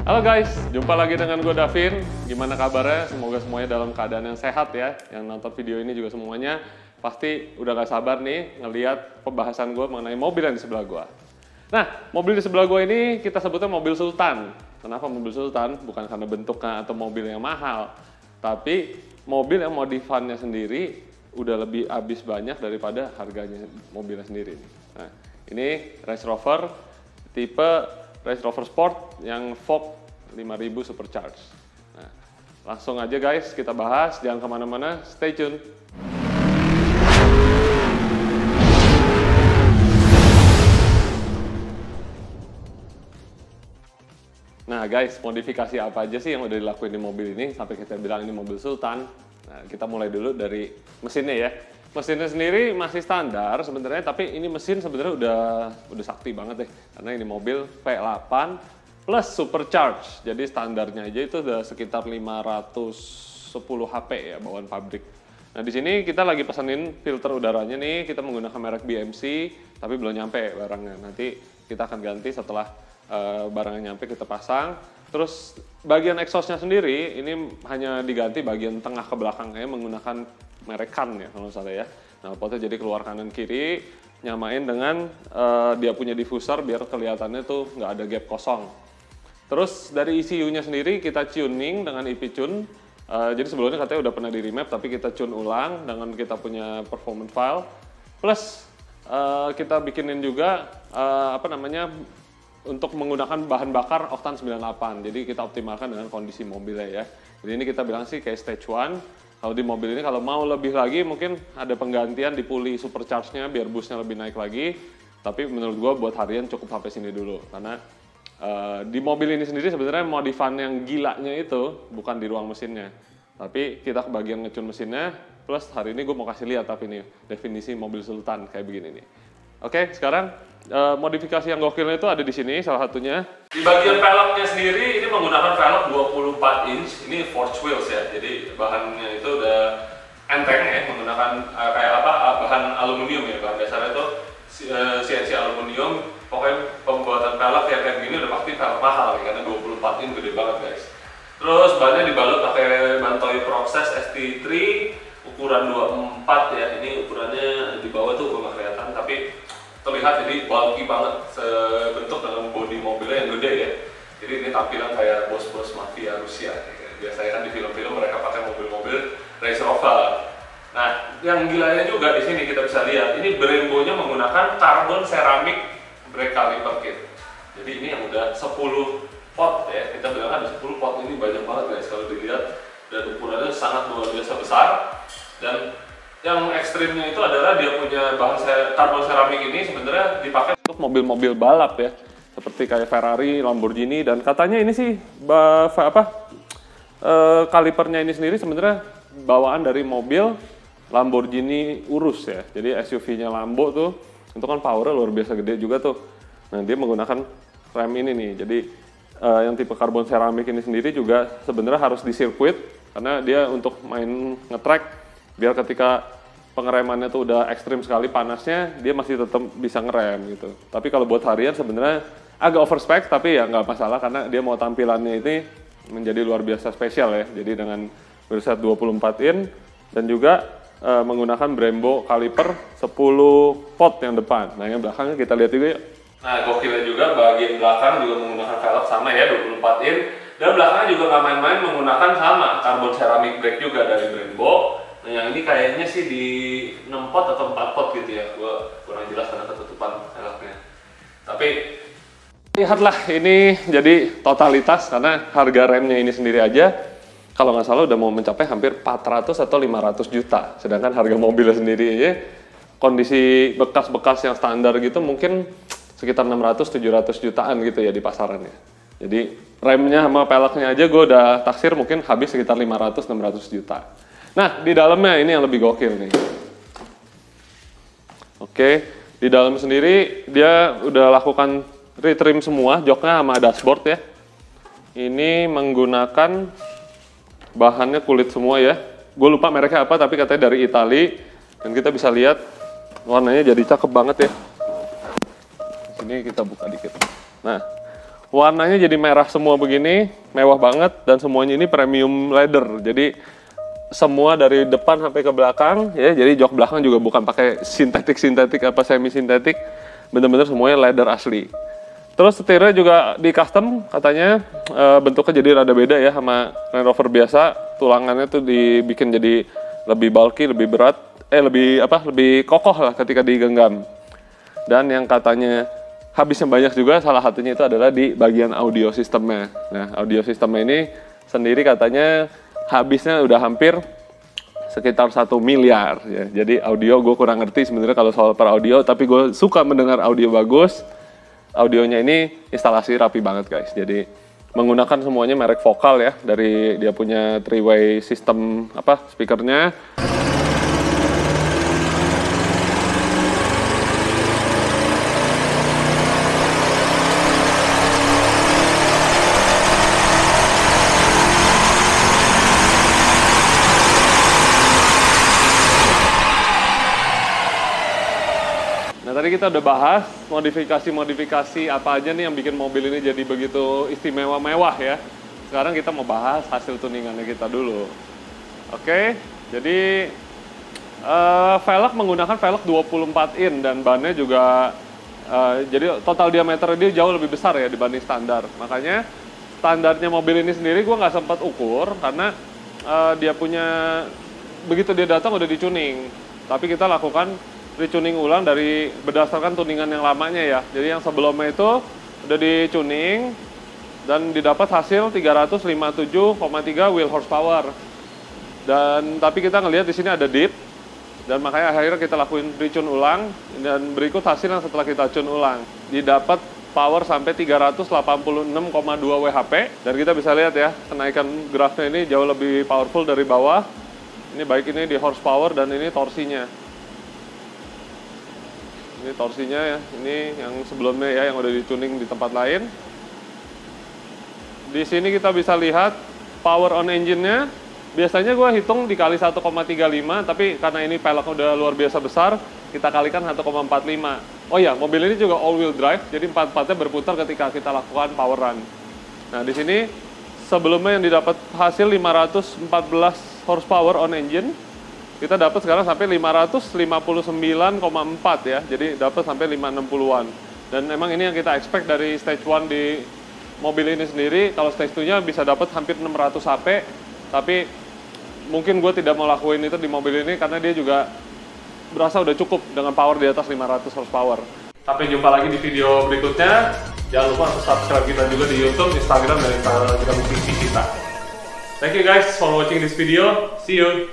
Halo guys, jumpa lagi dengan gue Davin. Gimana kabarnya? Semoga semuanya dalam keadaan yang sehat ya. Yang nonton video ini juga semuanya pasti udah gak sabar nih ngelihat pembahasan gue mengenai mobil yang di sebelah gue. Nah, mobil di sebelah gue ini kita sebutnya mobil Sultan. Kenapa mobil Sultan? Bukan karena bentuknya atau mobil yang mahal, tapi mobil yang modifannya sendiri udah lebih habis banyak daripada harganya mobilnya sendiri. Nah, ini Range Rover tipe Range Rover Sport yang Vogue 5000 Supercharged. Nah, langsung aja guys kita bahas, jangan kemana-mana, stay tune. Nah guys, modifikasi apa aja sih yang udah dilakuin di mobil ini sampai kita bilang ini mobil Sultan? Nah, kita mulai dulu dari mesinnya ya. Mesinnya sendiri masih standar sebenarnya, tapi ini mesin sebenarnya udah sakti banget deh. Karena ini mobil V8 plus supercharge. Jadi standarnya aja itu udah sekitar 510 HP ya bawaan pabrik. Nah, di sini kita lagi pesenin filter udaranya nih, kita menggunakan merek BMC, tapi belum nyampe barangnya. Nanti kita akan ganti setelah barangnya nyampe kita pasang. Terus bagian exhaustnya sendiri ini hanya diganti bagian tengah ke belakangnya menggunakan merek Kan ya kalau salah ya. Nah, potnya jadi keluar kanan kiri, nyamain dengan dia punya diffuser biar kelihatannya tuh nggak ada gap kosong. Terus dari ECU-nya sendiri kita tuning dengan EP Tune. Jadi sebelumnya katanya udah pernah di remap, tapi kita tune ulang dengan kita punya performance file. Plus kita bikinin juga untuk menggunakan bahan bakar oktan 98. Jadi kita optimalkan dengan kondisi mobilnya ya. Jadi ini kita bilang sih kayak stage 1. Kalau di mobil ini kalau mau lebih lagi mungkin ada penggantian di puli supercharge-nya biar boostnya lebih naik lagi. Tapi menurut gua buat harian cukup sampai sini dulu. Karena di mobil ini sendiri sebenarnya modifan yang gilanya itu bukan di ruang mesinnya. Tapi kita ke bagian ngecun mesinnya. Plus hari ini gue mau kasih lihat tapi ini definisi mobil Sultan kayak begini nih. Oke, sekarang modifikasi yang gokilnya itu ada di sini salah satunya. Di bagian velgnya sendiri ini menggunakan velg 24 inch, ini forged wheels ya. Jadi bahannya itu udah enteng ya, menggunakan bahan aluminium ya. Bahan dasarnya itu CNC aluminium. Pokoknya pembuatan velg ya kayak gini udah pasti velg mahal ya, karena 24 inch gede banget guys. Terus bahannya dibalut pakai ban Toyo Process ST3 ukuran 24 ya. Ini ukurannya di bawah tuh gue nggak kelihatan tapi terlihat jadi bulky banget, sebentuk dengan bodi mobilnya yang gede ya. Jadi ini tampilan kayak bos-bos mafia Rusia. Biasanya kan di film-film mereka pakai mobil-mobil Range Rover. Nah, yang gilanya juga di sini kita bisa lihat, ini Brembo-nya menggunakan carbon ceramic brake caliper kit. Jadi ini yang udah 10 pot ya. Kita bilang ada 10 pot, ini banyak banget guys kalau dilihat, dan ukurannya sangat luar biasa besar. Dan yang ekstrimnya itu adalah dia punya bahan karbon seramik ini sebenarnya dipakai untuk mobil-mobil balap ya, seperti kayak Ferrari, Lamborghini, dan katanya ini sih kalipernya ini sendiri sebenarnya bawaan dari mobil Lamborghini Urus ya. Jadi SUV-nya Lambo tuh itu kan powernya luar biasa gede juga tuh. Nah, dia menggunakan rem ini nih. Jadi yang tipe karbon seramik ini sendiri juga sebenarnya harus di sirkuit karena dia untuk main nge-track biar ketika pengeremannya tuh udah ekstrim sekali panasnya, dia masih tetap bisa ngerem gitu. Tapi kalau buat harian sebenarnya agak overspec, tapi ya nggak masalah karena dia mau tampilannya ini menjadi luar biasa spesial ya. Jadi dengan wheelset 24 in dan juga menggunakan Brembo kaliper 10 pot yang depan. Nah yang belakangnya kita lihat juga yuk. Nah gokilnya juga bagian belakang juga menggunakan velg sama ya 24 in. Dan belakangnya juga nggak main-main menggunakan sama karbon ceramic brake juga dari Brembo. Nah yang ini kayaknya sih di 6 pot atau 4 pot gitu ya, gue kurang jelas karena ketutupan velgnya. Tapi lihatlah ini jadi totalitas karena harga remnya ini sendiri aja kalau nggak salah udah mau mencapai hampir 400 atau 500 juta. Sedangkan harga mobilnya sendiri aja kondisi bekas-bekas yang standar gitu mungkin sekitar 600-700 jutaan gitu ya di pasarannya. Jadi remnya sama peleknya aja gue udah taksir mungkin habis sekitar 500-600 juta. Nah, di dalamnya ini yang lebih gokil nih. Oke, di dalam sendiri dia udah lakukan retrim semua, joknya sama dashboard ya. Ini menggunakan bahannya kulit semua ya. Gue lupa mereknya apa, tapi katanya dari Itali. Dan kita bisa lihat warnanya jadi cakep banget ya. Sini kita buka dikit. Nah, Warnanya jadi merah semua begini, mewah banget, dan semuanya ini premium leather. Jadi semua dari depan sampai ke belakang, ya. Jadi jok belakang juga bukan pakai sintetik apa semi sintetik, bener-bener semuanya leather asli. Terus setirnya juga di custom katanya, bentuknya jadi rada beda ya sama Land Rover biasa. Tulangannya tuh dibikin jadi lebih bulky, lebih berat, lebih kokoh lah ketika digenggam. Dan yang katanya habisnya banyak juga, salah satunya itu adalah di bagian audio sistemnya. Nah, audio sistemnya ini sendiri katanya habisnya udah hampir sekitar 1 miliar ya. Jadi audio gue kurang ngerti sebenarnya kalau soal per audio, tapi gue suka mendengar audio bagus. Audionya ini instalasi rapi banget guys. Jadi menggunakan semuanya merek vokal ya, dari dia punya 3-way sistem speakernya. Tadi kita udah bahas modifikasi apa aja nih yang bikin mobil ini jadi begitu istimewa mewah ya. Sekarang kita mau bahas hasil tuningannya kita dulu. Oke, jadi velg menggunakan velg 24 in dan bannya juga jadi total diameter dia jauh lebih besar ya dibanding standar. Makanya standarnya mobil ini sendiri gue nggak sempat ukur karena dia punya, begitu dia datang udah dicuning. Tapi kita lakukan retuning ulang dari berdasarkan tuningan yang lamanya ya. Jadi yang sebelumnya itu udah dicuning dan didapat hasil 357,3 wheel horsepower. Dan tapi kita ngelihat di sini ada dip dan makanya akhirnya kita lakuin retune ulang dan berikut hasil yang setelah kita tune ulang. Didapat power sampai 386,2 WHP dan kita bisa lihat ya, kenaikan grafnya ini jauh lebih powerful dari bawah. Ini baik ini di horsepower dan ini torsinya. Ini torsinya ya, ini yang sebelumnya ya, yang udah dituning di tempat lain. Di sini kita bisa lihat power on engine-nya. Biasanya gue hitung dikali 1,35, tapi karena ini peleknya udah luar biasa besar, kita kalikan 1,45. Oh ya, mobil ini juga all-wheel drive, jadi 4-4-nya berputar ketika kita lakukan power run. Nah, di sini sebelumnya yang didapat hasil 514 horsepower on engine, kita dapat sekarang sampai 559,4 ya, jadi dapat sampai 560-an. Dan memang ini yang kita expect dari stage 1 di mobil ini sendiri. Kalau stage 2-nya bisa dapat hampir 600 HP, tapi mungkin gue tidak mau lakuin itu di mobil ini karena dia juga berasa udah cukup dengan power di atas 500 horsepower. Sampai jumpa lagi di video berikutnya. Jangan lupa subscribe kita juga di YouTube, Instagram, dan Instagram TV kita. Thank you guys for watching this video. See you.